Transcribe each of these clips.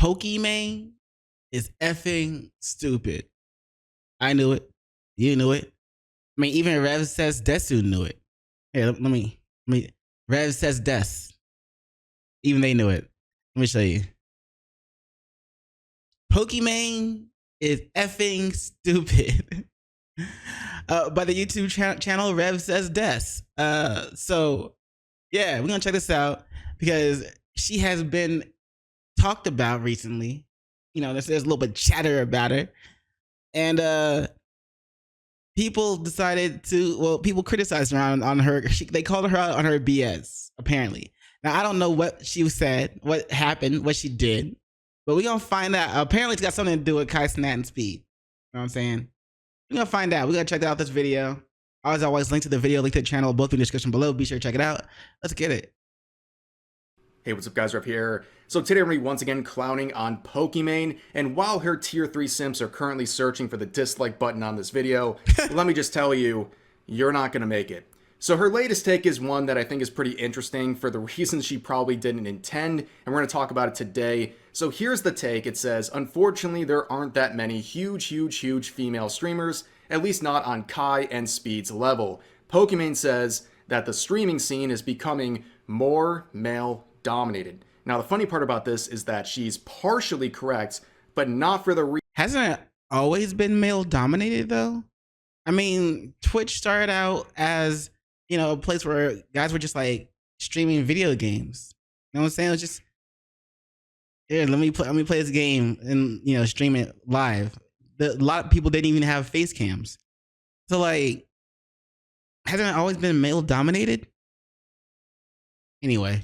Pokimane is effing stupid. I knew it. You knew it. I mean, even Rev says desu knew it. Here, let me. Rev says des. Even they knew it. Let me show you. Pokimane is effing stupid. By the YouTube channel Rev says des. So yeah, we're gonna check this out because she has been talked about recently. You know, there's a little bit of chatter about her, and people decided to. Well, people criticized her on her. They called her out on her BS. Apparently, now I don't know what she said, what happened, what she did, but we're gonna find out. Apparently, it's got something to do with Kai Snat and Speed. You know what I'm saying? We're gonna find out. We're gonna check out this video. As always, link to the video, link to the channel, both in the description below. Be sure to check it out. Let's get it. Hey, what's up guys, Derp here. So today we're going to be once again clowning on Pokimane, and while her tier 3 simps are currently searching for the dislike button on this video, let me just tell you, you're not going to make it. So her latest take is one that I think is pretty interesting for the reasons she probably didn't intend, and we're going to talk about it today. So here's the take. It says, unfortunately, there aren't that many huge female streamers, at least not on Kai and Speed's level. Pokimane says that the streaming scene is becoming more male dominated. Now, the funny part about this is that she's partially correct, but not for the Hasn't it always been male dominated though? I mean, Twitch started out as, you know, a place where guys were just like streaming video games. You know what I'm saying? It was just, here, let me play this game and, you know, stream it live. A lot of people didn't even have face cams. So like, hasn't it always been male dominated? Anyway.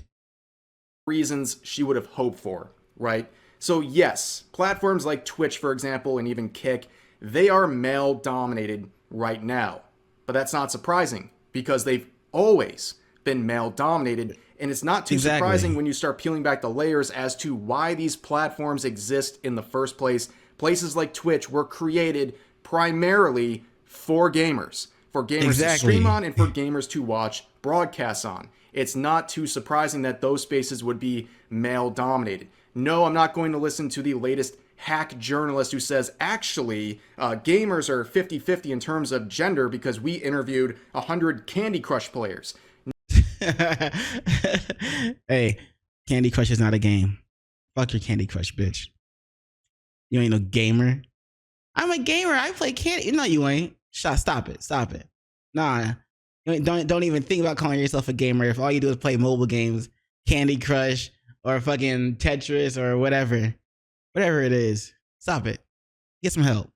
Reasons she would have hoped for, right? So yes, platforms like Twitch, for example, and even Kick, they are male dominated right now. But that's not surprising because they've always been male dominated, and it's not too surprising when you start peeling back the layers as to why these platforms exist in the first place. Places like Twitch were created primarily for gamers to stream on and for gamers to watch broadcasts on. It's not too surprising that those spaces would be male dominated. No, I'm not going to listen to the latest hack journalist who says actually gamers are 50-50 in terms of gender because we interviewed 100 Candy Crush players. Hey, Candy Crush is not a game. Fuck your Candy Crush, bitch. You ain't no gamer. I'm a gamer. I play Candy. No, you ain't. Stop it. Stop it. Nah. Don't even think about calling yourself a gamer if all you do is play mobile games, Candy Crush or fucking Tetris or whatever it is. Stop it. Get some help.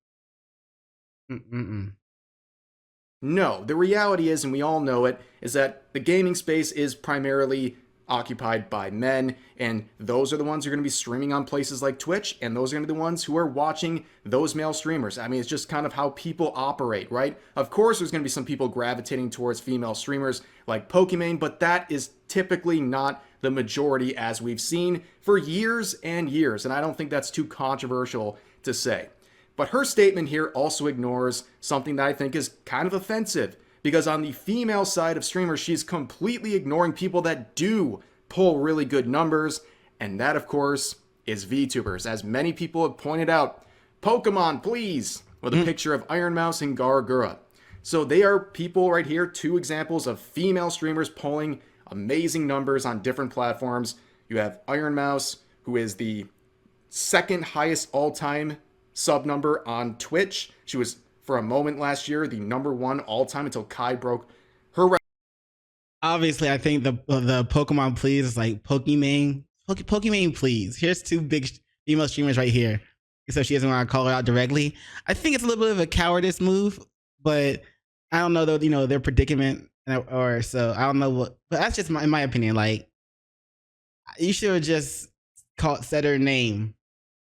No, the reality is, and we all know it, is that the gaming space is primarily occupied by men, and those are the ones who are going to be streaming on places like Twitch, and those are going to be the ones who are watching those male streamers. I mean, it's just kind of how people operate, right? Of course, there's going to be some people gravitating towards female streamers like Pokimane, but that is typically not the majority as we've seen for years and years, and I don't think that's too controversial to say. But her statement here also ignores something that I think is kind of offensive, because on the female side of streamers, she's completely ignoring people that do pull really good numbers, and that, of course, is VTubers. As many people have pointed out, Pokemon, please, with a picture of Iron Mouse and Gargura. So they are people right here, 2 examples of female streamers pulling amazing numbers on different platforms. You have Iron Mouse, who is the 2nd highest all-time sub number on Twitch. She was, for a moment last year, the #1 all-time until Kai broke her record. Obviously, I think the Pokemon please is like Pokimane. Pokimane please. Here's 2 big female streamers right here. Except she doesn't want to call her out directly. I think it's a little bit of a cowardice move, but I don't know though, you know, their predicament or so. I don't know what, but that's just in my opinion. Like, you should have just said her name.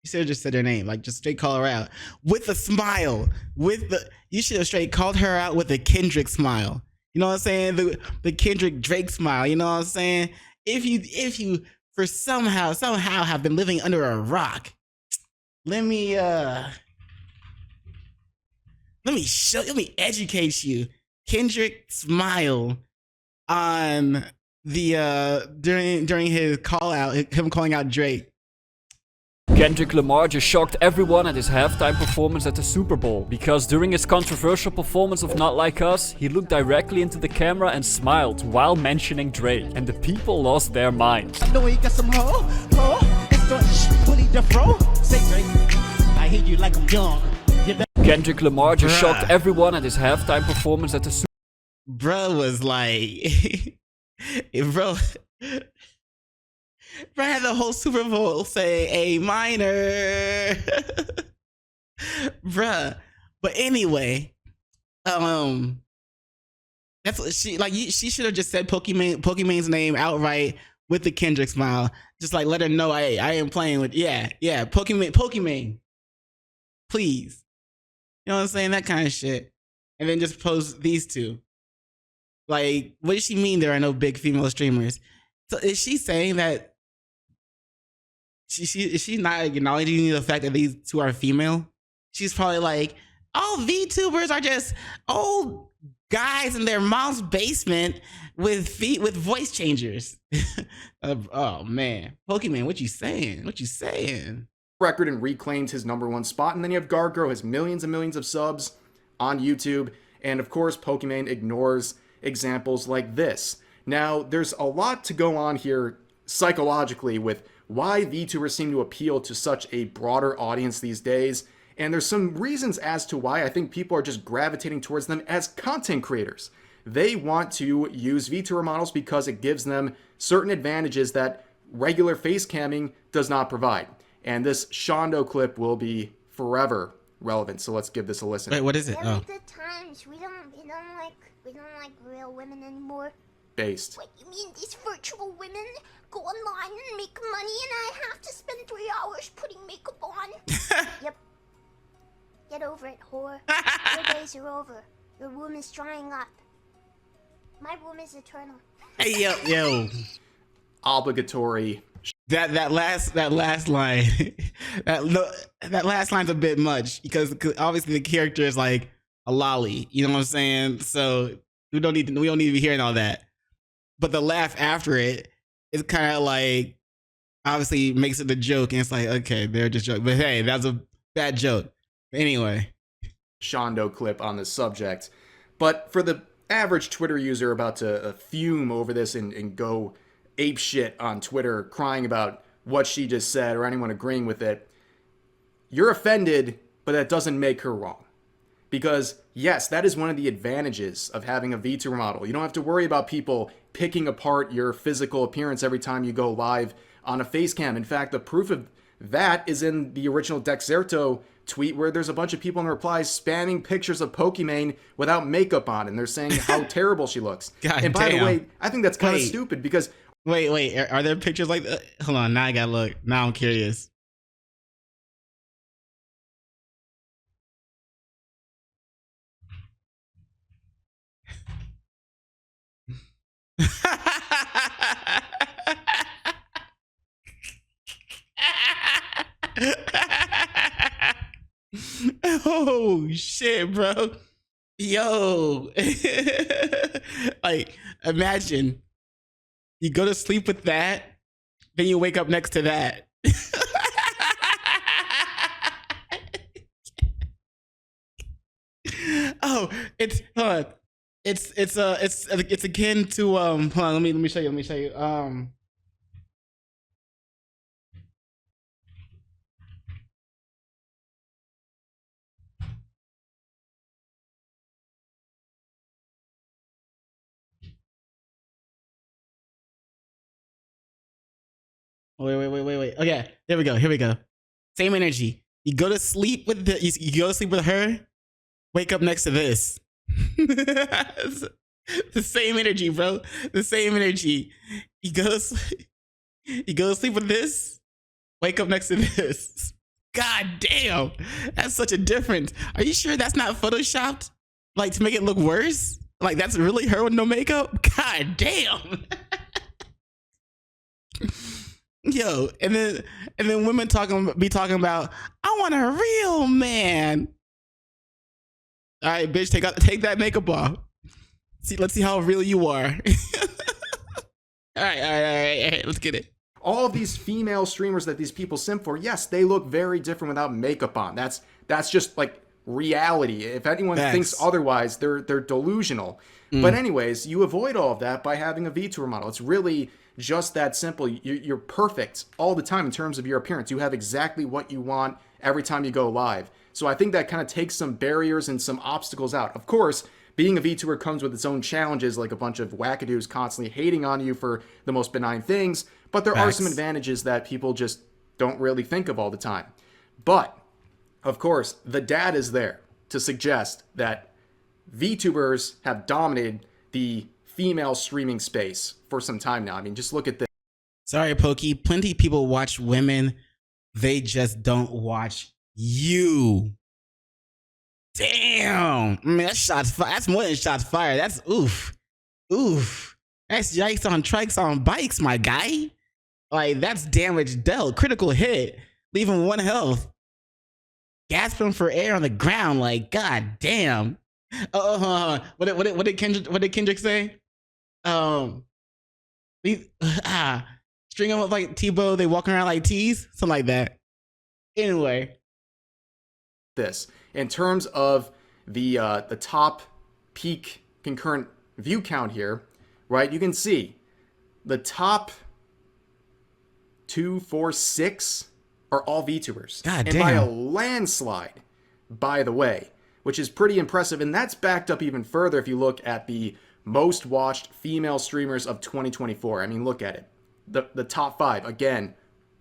You should have just said her name, like just straight call her out with a smile. You should have straight called her out with a Kendrick smile. You know what I'm saying? The Kendrick Drake smile. You know what I'm saying? If you for somehow have been living under a rock, let me educate you. Kendrick smile on the during his call out, him calling out Drake. Kendrick Lamar just shocked everyone at his halftime performance at the Super Bowl, because during his controversial performance of Not Like Us, he looked directly into the camera and smiled while mentioning Drake, and the people lost their minds. I know he got some it's the fro. Say Drake, I hate you like I'm young. Kendrick Lamar just shocked everyone at his halftime performance at the Super Bro was like, bro had the whole Super Bowl say A minor. Bruh. But anyway, that's what she like. She should have just said Pokimane's name outright with the Kendrick smile. Just like let her know I am playing with Pokimane. Please. You know what I'm saying? That kind of shit. And then just post these two. Like, what does she mean there are no big female streamers? So is she saying that is she not acknowledging the fact that these two are female? She's probably like, all VTubers are just old guys in their mom's basement with voice changers. Oh man, Pokimane, what you saying? What you saying? Record and reclaimed his #1 spot, and then you have Gargo has millions and millions of subs on YouTube, and of course Pokimane ignores examples like this. Now, there's a lot to go on here psychologically with why VTubers seem to appeal to such a broader audience these days, and there's some reasons as to why I think people are just gravitating towards them as content creators. They want to use VTuber models because it gives them certain advantages that regular face camming does not provide. And this Shondo clip will be forever relevant, so let's give this a listen. Wait, what is it? There are the times we don't like real women anymore. Based. What, you mean these virtual women go online and make money and I have to spend 3 hours putting makeup on? Yep. Get over it, whore. Your days are over. Your womb is drying up. My womb is eternal. Hey, yo. Obligatory. That last line, that last line's a bit much because obviously the character is like a lolly. You know what I'm saying? So we don't need to be hearing all that. But the laugh after it is kind of like obviously makes it a joke, and it's like, okay, they're just joking. But hey, that's a bad joke. Anyway, Shondo clip on this subject. But for the average Twitter user about to fume over this and go ape shit on Twitter, crying about what she just said or anyone agreeing with it, you're offended, but that doesn't make her wrong. Because yes, that is one of the advantages of having a VTuber model. You don't have to worry about people picking apart your physical appearance every time you go live on a face cam. In fact, the proof of that is in the original Dexerto tweet where there's a bunch of people in replies spamming pictures of Pokimane without makeup on, and they're saying how terrible she looks. God and by damn. the way, I think that's kind of stupid because... Wait, are there pictures like that? Hold on, now I gotta look. Now I'm curious. Oh shit, bro. Yo. Like, imagine you go to sleep with that, then you wake up next to that. Oh, it's it's akin to hold on, let me show you. Wait. Okay, here we go. Same energy. You go to sleep with you go to sleep with her, wake up next to this. The same energy, bro. The same energy. You go to sleep with this, wake up next to this. God damn, that's such a difference. Are you sure that's not photoshopped? Like to make it look worse? Like that's really her with no makeup? God damn. Yo, and then women be talking about, I want a real man. All right, bitch, take that makeup off. Let's see how real you are. All right, let's get it. all of these female streamers that these people simp for, yes, they look very different without makeup on. That's just like reality. If anyone thinks otherwise, they're delusional. But anyways, you avoid all of that by having a VTuber model. It's really just that simple. You're perfect all the time in terms of your appearance. You have exactly what you want every time you go live. So I think that kind of takes some barriers and some obstacles out. Of course, being a VTuber comes with its own challenges, like a bunch of wackadoos constantly hating on you for the most benign things. But there are some advantages that people just don't really think of all the time. But, of course, the data is there to suggest that VTubers have dominated the female streaming space for some time now. I mean, just look at this. Sorry, Pokey. Plenty of people watch women. They just don't watch you. Damn. I mean, that's shots fired. That's more than shots fired. That's oof. Oof. That's yikes on trikes on bikes, my guy. Like, that's damage dealt. Critical hit. Leaving 1 health. Gasping for air on the ground. Like, god damn. What did Kendrick say? String them up like Tebow. They walking around like T's, something like that. Anyway, this in terms of the top peak concurrent view count here, right? You can see the top 2, 4, 6 are all VTubers, God and damn. by a landslide, by the way, which is pretty impressive. And that's backed up even further if you look at the most watched female streamers of 2024. I mean, look at it. The top 5, again,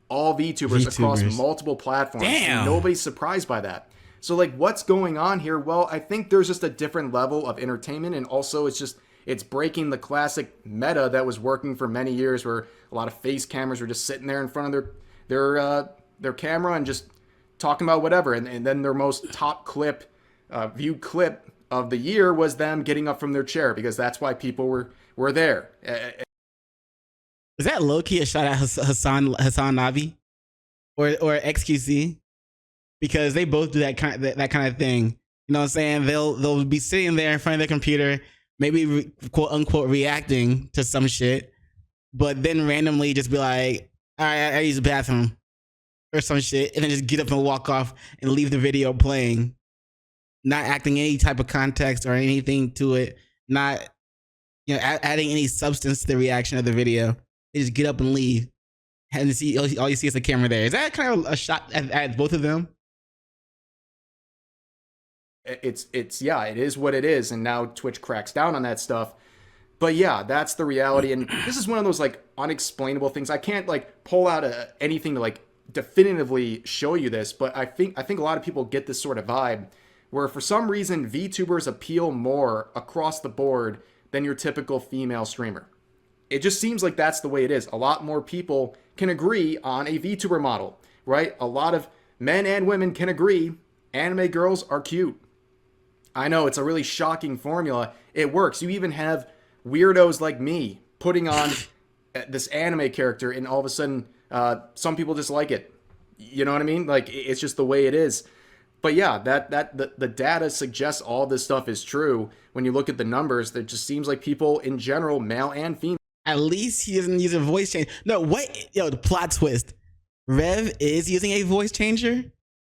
all VTubers across multiple platforms. Damn. And nobody's surprised by that. So, like, what's going on here? Well, I think there's just a different level of entertainment, and also it's breaking the classic meta that was working for many years, where a lot of face cameras were just sitting there in front of their camera and just talking about whatever. And then their most top viewed clip of the year was them getting up from their chair, because that's why people were there. Is that low-key a shot at Hassan Navi or XQC? Because they both do that kind of thing. You know what I'm saying? They'll be sitting there in front of their computer, maybe quote unquote reacting to some shit, but then randomly just be like, all right, I use the bathroom or some shit, and then just get up and walk off and leave the video playing, not acting any type of context or anything to it, not adding any substance to the reaction of the video. They just get up and leave, and all you see is the camera there. Is that kind of a shot at both of them? It is what it is, and now Twitch cracks down on that stuff. But yeah, that's the reality, and this is one of those like unexplainable things. I can't like pull out anything to like definitively show you this, but I think a lot of people get this sort of vibe where for some reason VTubers appeal more across the board than your typical female streamer. It just seems like that's the way it is. A lot more people can agree on a VTuber model, right? A lot of men and women can agree anime girls are cute. I know, it's a really shocking formula. It works. You even have weirdos like me putting on this anime character, and all of a sudden, some people just like it. You know what I mean? Like, it's just the way it is. But yeah, the data suggests all this stuff is true. When you look at the numbers, it just seems like people in general, male and female. At least he doesn't use a voice change. No, what? Yo, the plot twist. Rev is using a voice changer,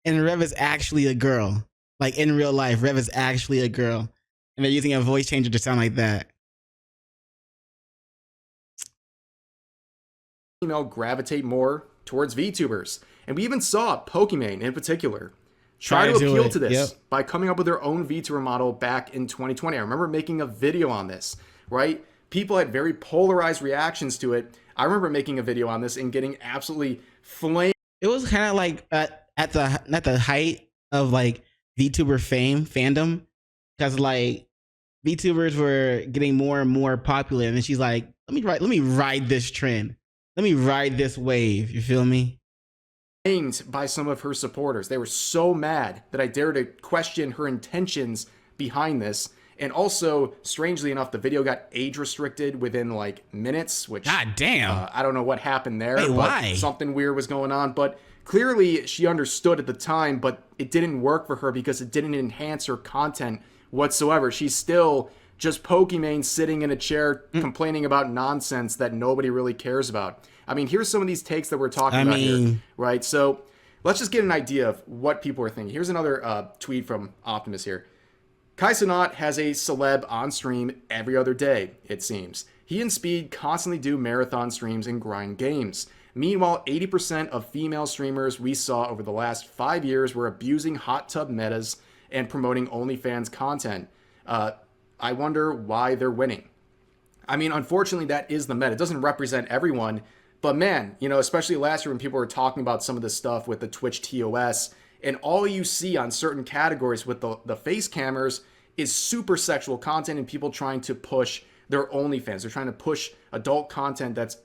and Rev is actually a girl. Like, in real life, Rev is actually a girl, and they're using a voice changer to sound like that. Female gravitate more towards VTubers. And we even saw Pokimane in particular try to appeal to this by coming up with their own VTuber model back in 2020. I remember making a video on this, right? People had very polarized reactions to it. I remember making a video on this and getting absolutely flamed. It was kind of like at the height of like VTuber fandom, because like VTubers were getting more and more popular, and then she's like, let me ride this trend. Let me ride this wave. You feel me? By some of her supporters. They were so mad that I dared to question her intentions behind this. And also, strangely enough, the video got age restricted within like minutes, which God damn. I don't know what happened there. Wait, why? Something weird was going on, but clearly she understood at the time, but it didn't work for her because it didn't enhance her content whatsoever. She's still just Pokimane sitting in a chair complaining about nonsense that nobody really cares about. I mean, here's some of these takes that we're talking about here, right? So let's just get an idea of what people are thinking. Here's another tweet from Optimus here. Kai Cenat has a celeb on stream every other day, it seems. He and Speed constantly do marathon streams and grind games. Meanwhile, 80% of female streamers we saw over the last 5 years were abusing hot tub metas and promoting OnlyFans content. I wonder why they're winning. I mean, unfortunately, that is the meta. It doesn't represent everyone, but man, you know, especially last year when people were talking about some of this stuff with the Twitch TOS, and all you see on certain categories with the face cammers is super sexual content and people trying to push their OnlyFans. They're trying to push adult content that's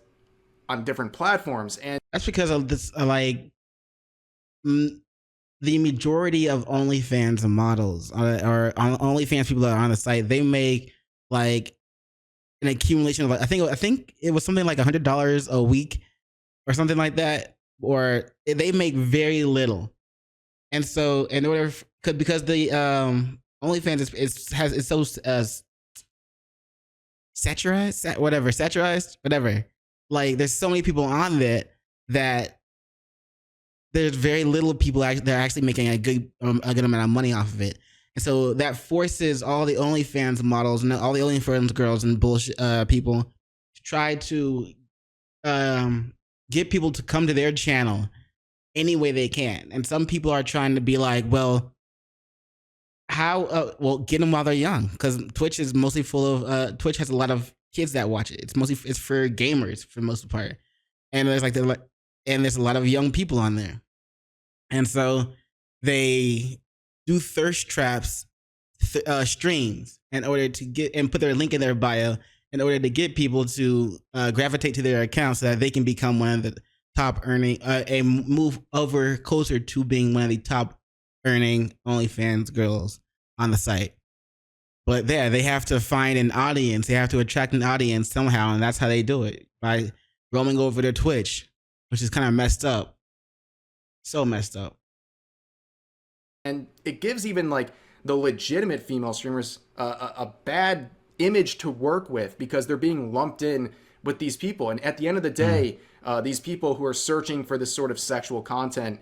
on different platforms. And that's because of this, the majority of OnlyFans models or OnlyFans people that are on the site, they make like an accumulation of I think it was something like $100 a week or something like that, or they make very little. And so in order because the OnlyFans is so saturized, whatever. Like there's so many people on that there's very little people that are actually making a good amount of money off of it. And so that forces all the OnlyFans models and all the OnlyFans girls and bullshit people to try to get people to come to their channel any way they can. And some people are trying to be like, well, how? Well, get them while they're young, because Twitch is mostly full of Twitch has a lot of kids that watch it. It's for gamers for the most part, and there's there's a lot of young people on there. And so they do thirst traps streams in order to get and put their link in their bio in order to get people to gravitate to their account so that they can become one of the top earning and move over closer to being one of the top earning OnlyFans girls on the site. But there, they have to find an audience. They have to attract an audience somehow, and that's how they do it, by roaming over to Twitch, which is kind of messed up. So messed up. And it gives even like the legitimate female streamers a bad image to work with because they're being lumped in with these people. And at the end of the day, these people who are searching for this sort of sexual content,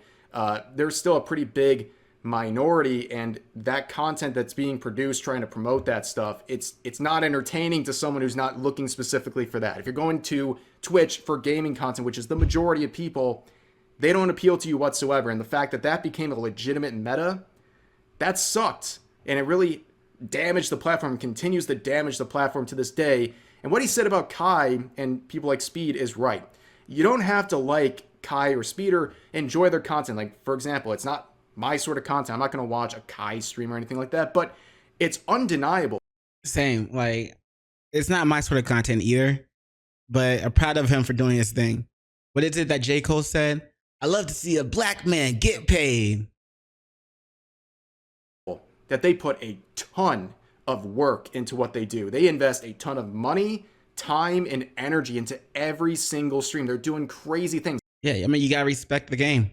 they're still a pretty big minority, and that content that's being produced trying to promote that stuff, it's not entertaining to someone who's not looking specifically for that. If you're going to Twitch for gaming content, which is the majority of people, they don't appeal to you whatsoever. And the fact that that became a legitimate meta, that sucked. And it really damaged the platform, continues to damage the platform to this day. And what he said about Kai and people like Speed is right. You don't have to like Kai or Speed or enjoy their content. Like, for example, it's not my sort of content. I'm not going to watch a Kai stream or anything like that, but it's undeniable. Same. Like, it's not my sort of content either, but I'm proud of him for doing his thing. What is it that J. Cole said? I love to see a black man get paid. That they put a ton of work into what they do. They invest a ton of money, time, and energy into every single stream. They're doing crazy things. Yeah, I mean, you gotta respect the game.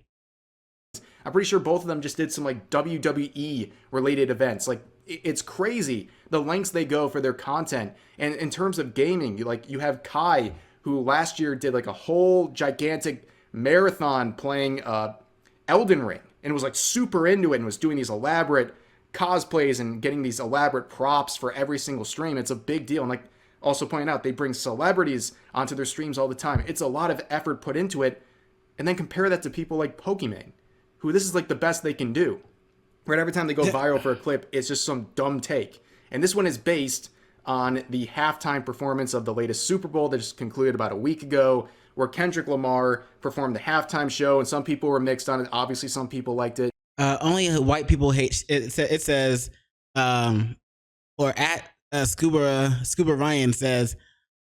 I'm pretty sure both of them just did some like WWE related events. Like, it's crazy the lengths they go for their content. And in terms of gaming, you have Kai, who last year did like a whole gigantic marathon playing Elden Ring and was like super into it and was doing these elaborate cosplays and getting these elaborate props for every single stream. It's a big deal. And like also pointing out, they bring celebrities onto their streams all the time. It's a lot of effort put into it. And then compare that to people like Pokimane, who this is like the best they can do. Right, every time they go viral for a clip, it's just some dumb take. And this one is based on the halftime performance of the latest Super Bowl that just concluded about a week ago, where Kendrick Lamar performed the halftime show, and some people were mixed on it. Obviously, some people liked it. Only white people hate it. It says, or at Scuba Ryan says,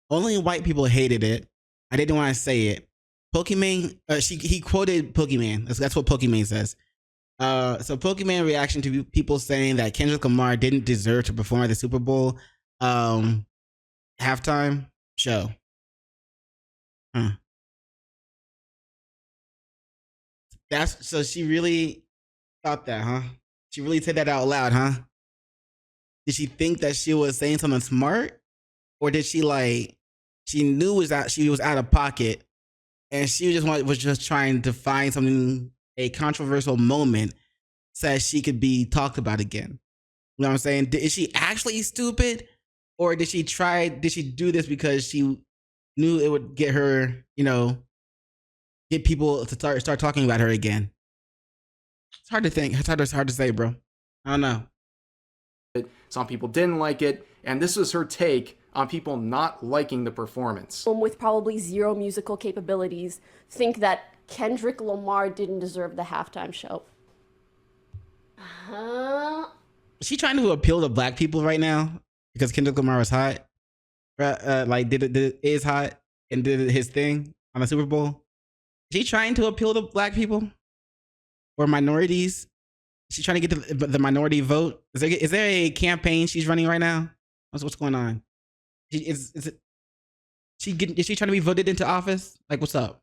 only white people hated it. I didn't want to say it. Pokimane, he quoted Pokimane. That's what Pokimane says. So Pokimane reaction to people saying that Kendrick Lamar didn't deserve to perform at the Super Bowl halftime show. That's so she really thought that, huh? She really said that out loud, huh? did she think that she was saying something smart, or did she like she knew she was out of pocket, and she was just trying to find something, a controversial moment, so that she could be talked about again? You know what I'm saying? Is she actually stupid, or did she do this because she knew it would get her, get people to start talking about her again? It's hard to think. It's hard to say, bro. I don't know. Some people didn't like it, and this was her take on people not liking the performance. With probably zero musical capabilities, think that Kendrick Lamar didn't deserve the halftime show. Is she trying to appeal to black people right now because Kendrick Lamar was hot? Like is hot and did his thing on the Super Bowl? Is she trying to appeal to black people or minorities? Is she trying to get the minority vote? Is there a campaign she's running right now? What's going on? Is she trying to be voted into office? Like, what's up?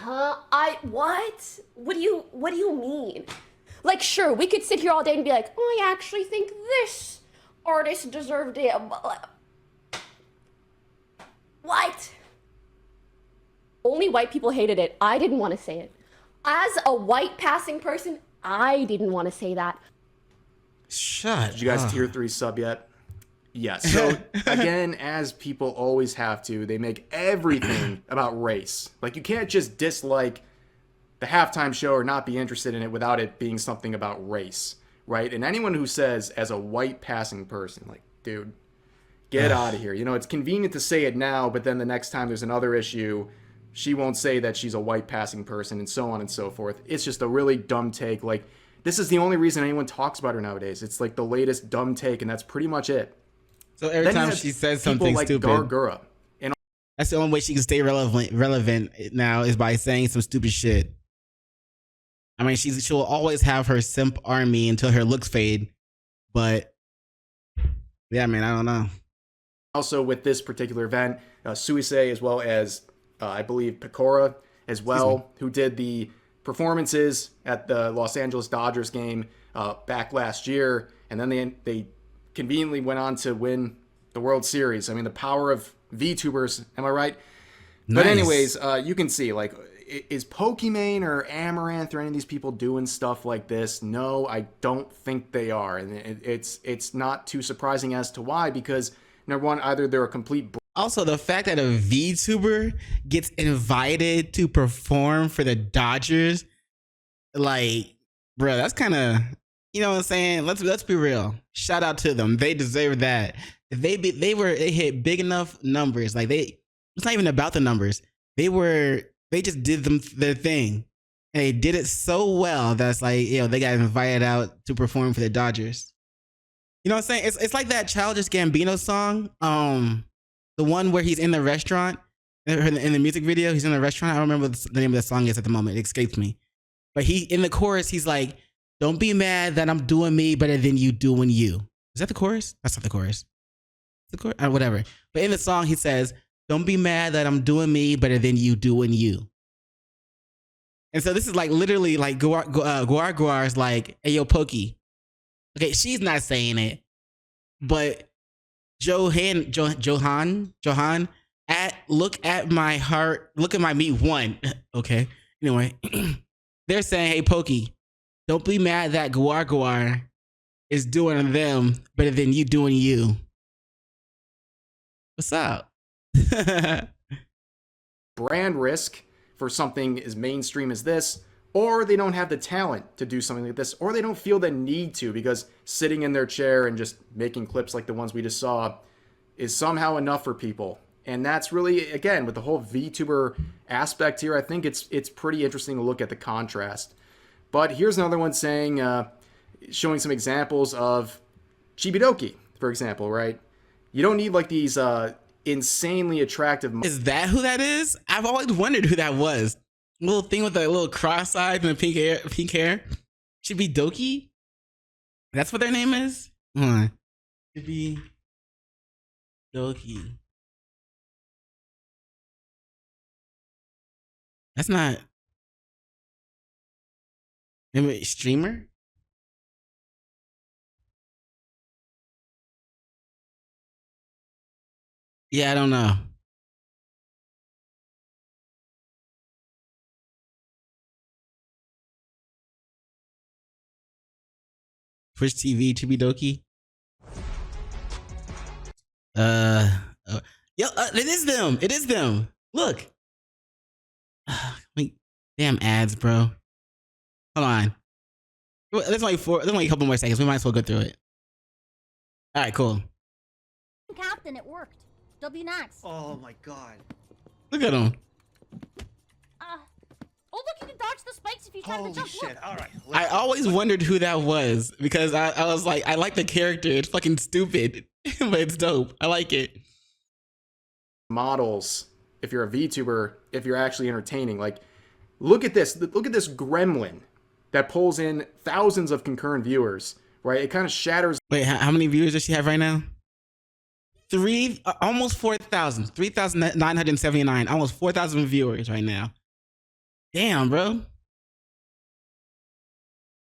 What? What do you mean? Like, sure, we could sit here all day and be like, oh, I actually think this artist deserved it. What? Only white people hated it. I didn't want to say it. As a white passing person, I didn't want to say that. Shut Did you guys up. tier 3 sub yet? Yes. So again, as people always have to, they make everything about race. Like, you can't just dislike the halftime show or not be interested in it without it being something about race, right? And anyone who says, as a white passing person, like, dude, get out of here. You know, it's convenient to say it now, but then the next time there's another issue, she won't say that she's a white passing person, and so on and so forth. It's just a really dumb take. Like, this is the only reason anyone talks about her nowadays. It's like the latest dumb take, and that's pretty much it. So every time she says something like stupid, Gargura, and that's the only way she can stay relevant now is by saying some stupid shit. I mean, she'll always have her simp army until her looks fade. But yeah, man, I don't know. also with this particular event, Suisei, as well as I believe Pecora as well, who did the performances at the Los Angeles Dodgers game back last year, and then they conveniently went on to win the World Series. I mean, the power of VTubers, am I right? Nice. But anyways, you can see, like, is Pokimane or Amaranth or any of these people doing stuff like this? No, I don't think they are. And it's not too surprising as to why, because number one, either they're a complete... Also, the fact that a VTuber gets invited to perform for the Dodgers, like, bro, that's kind of, you know what I'm saying? Let's be real. Shout out to them. They deserve that. They hit big enough numbers. Like, it's not even about the numbers. They just did their thing. And they did it so well that's like, they got invited out to perform for the Dodgers. You know what I'm saying? It's like that Childish Gambino song. The one where he's in the restaurant, in the music video, he's in the restaurant. I don't remember what the name of the song is at the moment. It escapes me. But in the chorus, he's like, don't be mad that I'm doing me better than you doing you. Is that the chorus? That's not the chorus. The chorus? Whatever. But in the song, he says, don't be mad that I'm doing me better than you doing you. And so this is like literally like Guar's like, hey, yo, Pokey. Okay, she's not saying it, but Johan, look at my heart, look at my meat one. Okay, anyway, they're saying, hey, Pokey, don't be mad that Guar is doing them better than you doing you. What's up? brand risk for something as mainstream as this, or they don't have the talent to do something like this, or they don't feel the need to, because sitting in their chair and just making clips like the ones we just saw is somehow enough for people. And that's really, again, with the whole VTuber aspect here, I think it's pretty interesting to look at the contrast. But here's another one saying, showing some examples of Chibidoki, for example, right? You don't need like these insanely attractive... Is that who that is? I've always wondered who that was. Little thing with the little cross eyes and the pink hair. Chibidoki? That's what their name is? Hold on. Chibidoki. That's not... Maybe streamer? Yeah, I don't know. Twitch TV, Chibidoki. Uh, yo, it is them. It is them. Look. Wait, damn ads, bro. Hold on. There's only a couple more seconds. We might as well go through it. All right, cool. Captain, it worked. W Nax. Oh my god. Look at him. Oh look, you can dodge the spikes if you try to Holy jump. shit. Look. Alright. I always wondered who that was because I was like, I like the character. It's fucking stupid, but it's dope. I like it. Models, if you're a VTuber, if you're actually entertaining, like, look at this gremlin that pulls in thousands of concurrent viewers, right? It kind of shatters. Wait, how many viewers does she have right now? Almost 4,000. 3,979. Almost 4,000 viewers right now. Damn, bro.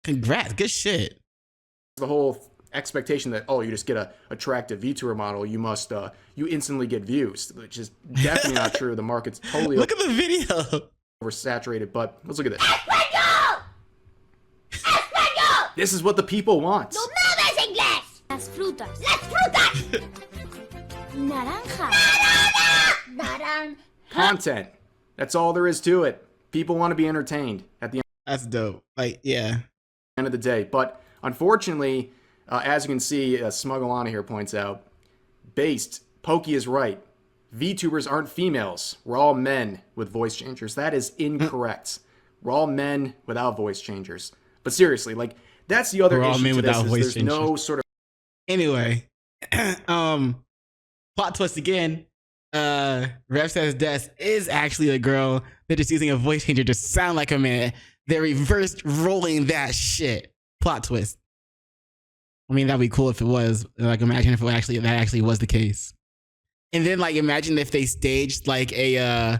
Congrats. Good shit. The whole expectation that, oh, you just get a attractive VTuber model, you must you instantly get views, which is definitely not true. The market's totally Look at the video. oversaturated. But let's look at this. Espanol! Espanol! This is what the people want. ¡No mames inglés! Las frutas. ¡Las frutas! Naranja. Naran. Content. That's all there is to it. People want to be entertained at the That's dope. Like, yeah. end of the day. But unfortunately, as you can see, Smugglana here points out, based, Pokey is right. VTubers aren't females. We're all men with voice changers. That is incorrect. We're all men without voice changers. But seriously, like, that's the other We're all issue men to this, without is voice there's no changers. sort of Anyway, plot twist again. Rev says Des is actually a girl. They're just using a voice changer to sound like a man. They're reversed rolling that shit. Plot twist. I mean, that'd be cool if it was. Like, imagine if that actually was the case. And then, like, imagine if they staged like a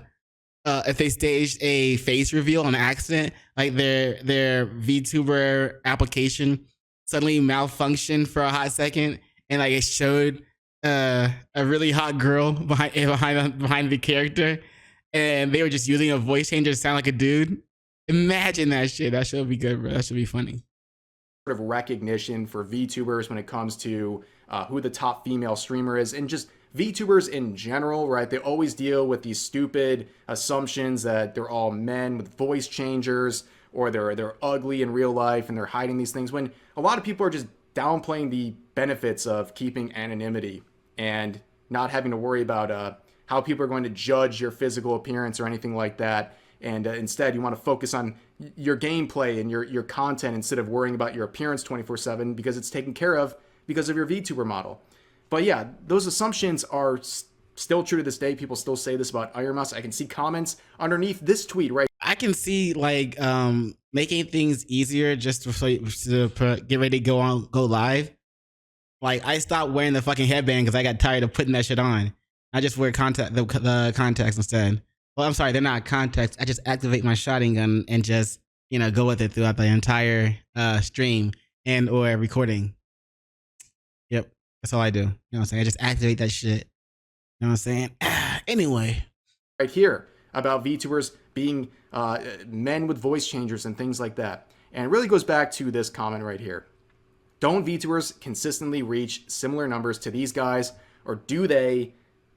face reveal on accident, like their VTuber application suddenly malfunctioned for a hot second, and like it showed a really hot girl behind the character, and they were just using a voice changer to sound like a dude. Imagine that shit. That should be good, bro. That should be funny. of recognition for VTubers when it comes to who the top female streamer is, and just VTubers in general, right? They always deal with these stupid assumptions that they're all men with voice changers, or they're ugly in real life and they're hiding these things, when a lot of people are just downplaying the benefits of keeping anonymity and not having to worry about how people are going to judge your physical appearance or anything like that. And instead, you want to focus on your gameplay and your content instead of worrying about your appearance 24/7, because it's taken care of because of your VTuber model. But yeah, those assumptions are still true to this day. People still say this about Iron Mouse. I can see comments underneath this tweet right I can see like making things easier just to get ready to go live. Like, I stopped wearing the fucking headband because I got tired of putting that shit on. I just wear the contacts instead. Well, I'm sorry, they're not contacts. I just activate my shotting gun and just, go with it throughout the entire stream and or recording. Yep, that's all I do. You know what I'm saying? I just activate that shit. You know what I'm saying? Anyway. right here about VTubers being men with voice changers and things like that. And it really goes back to this comment right here. Don't VTubers consistently reach similar numbers to these guys, or do they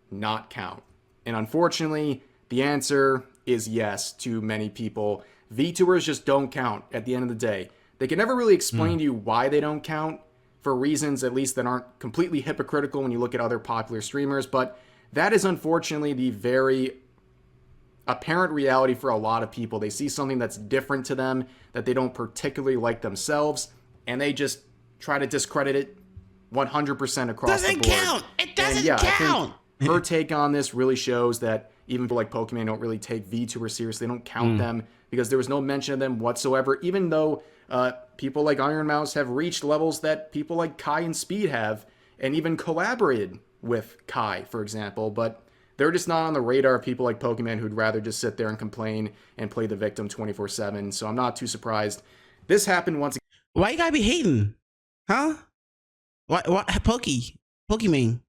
not count? And unfortunately, the answer is yes to many people. VTubers just don't count at the end of the day. They can never really explain to you why they don't count, for reasons at least that aren't completely hypocritical when you look at other popular streamers, but that is unfortunately the very apparent reality for a lot of people. They see something that's different to them, that they don't particularly like themselves, and they just try to discredit it 100% across the board. Doesn't count. It doesn't count. I think her take on this really shows that even people like Pokimane don't really take VTubers seriously. They don't count them because there was no mention of them whatsoever, even though people like Iron Mouse have reached levels that people like Kai and Speed have, and even collaborated with Kai, for example. But they're just not on the radar of people like Pokimane, who'd rather just sit there and complain and play the victim 24/7. So I'm not too surprised. This happened once again. Why you gotta be hating? Huh? What Pokimane?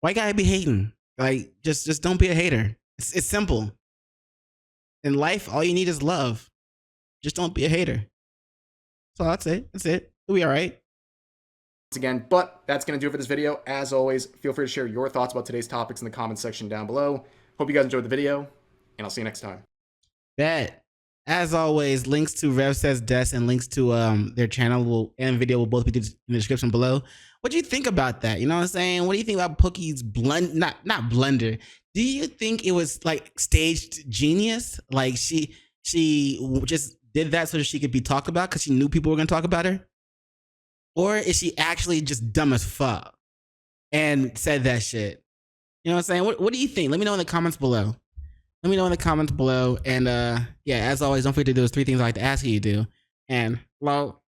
Why you gotta be hating? Like, just don't be a hater. It's simple. In life, all you need is love. Just don't be a hater. So that's it. That's it. We'll be all right. Again, but that's going to do it for this video. As always, feel free to share your thoughts about today's topics in the comments section down below. Hope you guys enjoyed the video, and I'll see you next time. Bet. As always, links to Rev Says Des and links to their channel and video will both be in the description below. What do you think about that? You know what I'm saying? What do you think about Poki's not blunder? Do you think it was like staged genius? Like she just did that so that she could be talked about because she knew people were gonna talk about her? Or is she actually just dumb as fuck and said that shit? You know what I'm saying? What do you think? Let me know in the comments below. Let me know in the comments below. And yeah, as always, don't forget to do those 3 things I like to ask you to do. And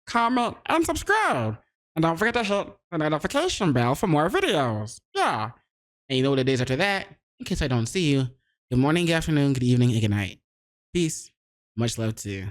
comment, and subscribe. And don't forget to hit the notification bell for more videos. Yeah. And you know what it is after that? In case I don't see you, good morning, good afternoon, good evening, and good night. Peace. Much love to you.